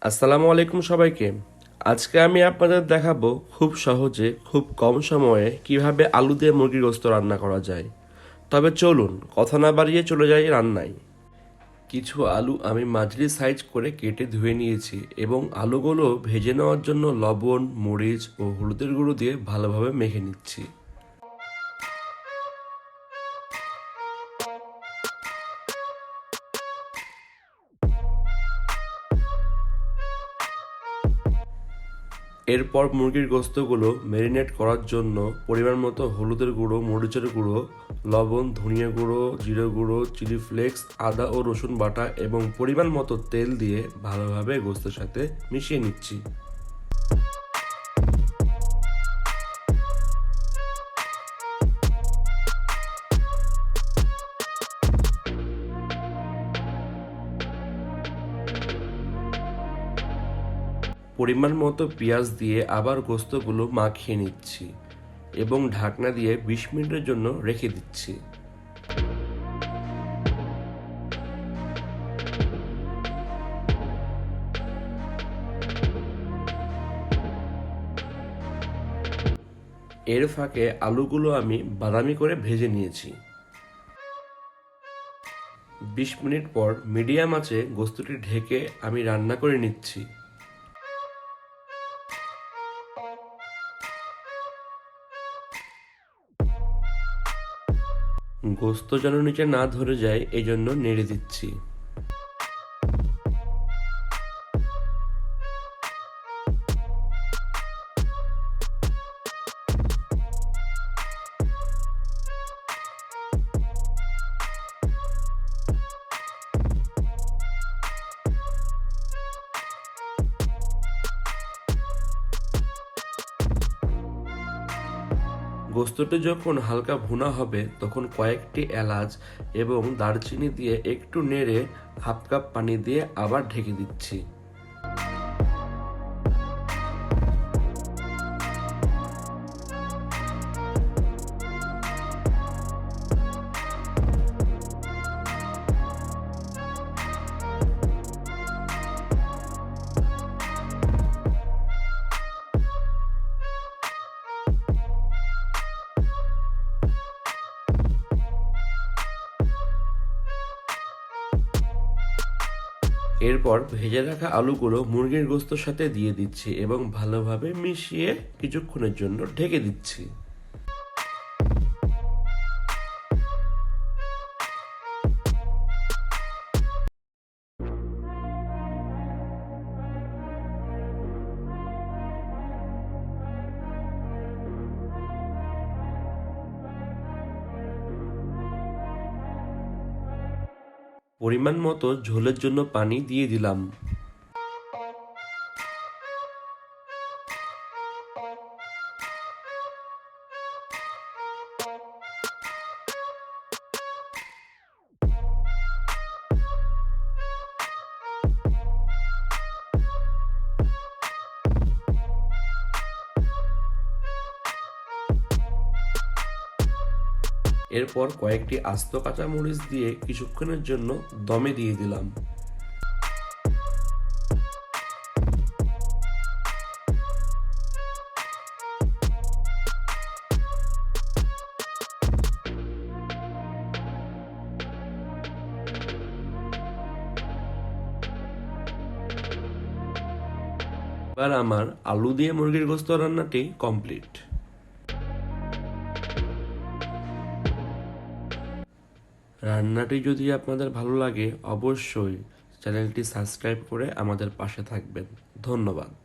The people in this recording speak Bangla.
আসসালামু আলাইকুম সবাইকে। আজকে আমি আপনাদের দেখাবো খুব সহজে খুব কম সময়ে কিভাবে আলু দিয়ে মুরগির গোশত রান্না করা যায়। তবে চলুন কথা না বাড়িয়ে চলে যাই রান্নায়। কিছু আলু আমি মাঝারি সাইজ করে কেটে ধুয়ে নিয়েছি এবং আলুগুলো ভেজে নেওয়ার জন্য লবণ, মরিচ ও হলুদের গুঁড়ো দিয়ে ভালোভাবে মেখে নিচ্ছি। এরপর মুরগির গোশতগুলো ম্যারিনেট করার জন্য পরিমাণ মতো হলুদের গুঁড়ো, মরিচের গুঁড়ো, লবণ, ধনিয়া গুঁড়ো, জিরে গুঁড়ো, চিলি ফ্লেক্স, আদা ও রসুন বাটা এবং পরিমাণ মতো তেল দিয়ে ভালোভাবে গোশতের সাথে মিশিয়ে নিচ্ছি। পরিমাণ মতো পেঁয়াজ দিয়ে আবার গোশতগুলো মাখিয়ে নিচ্ছি এবং ঢাকনা দিয়ে 20 মিনিটের জন্য রেখে দিচ্ছি। এর ফাঁকে আলুগুলো আমি বাদামি করে ভেজে নিয়েছি। 20 মিনিট পর মিডিয়াম আঁচে গোশতটি ঢেকে আমি রান্না করে নিচ্ছি। গোশত যেন নিচে না ধরে যায় এজন্য নেড়ে দিচ্ছি। গোস্তটি যখন হালকা ভুনা হবে তখন কয়েকটি এলাচ এবং দারচিনি দিয়ে একটু নেড়ে হাফ কাপ পানি দিয়ে আবার ঢেকে দিচ্ছি। এরপর ভেজে রাখা আলুগুলো মুরগির গোশতের সাথে দিয়ে দিচ্ছি এবং ভালোভাবে মিশিয়ে কিছুক্ষণের জন্য ঢেকে দিচ্ছি। পরিমাণ মতো ঝোলের জন্য পানি দিয়ে দিলাম। এরপর কয়েকটি আস্ত কাঁচামরিচ দিয়ে কিছুক্ষণের জন্য দমে দিয়ে দিলাম। এবার আমার আলু দিয়ে মুরগির গোশত রান্নাটি কমপ্লিট। রান্নাটি যদি আপনাদের ভালো লাগে অবশ্যই চ্যানেলটি সাবস্ক্রাইব করে আমাদের পাশে থাকবেন। ধন্যবাদ।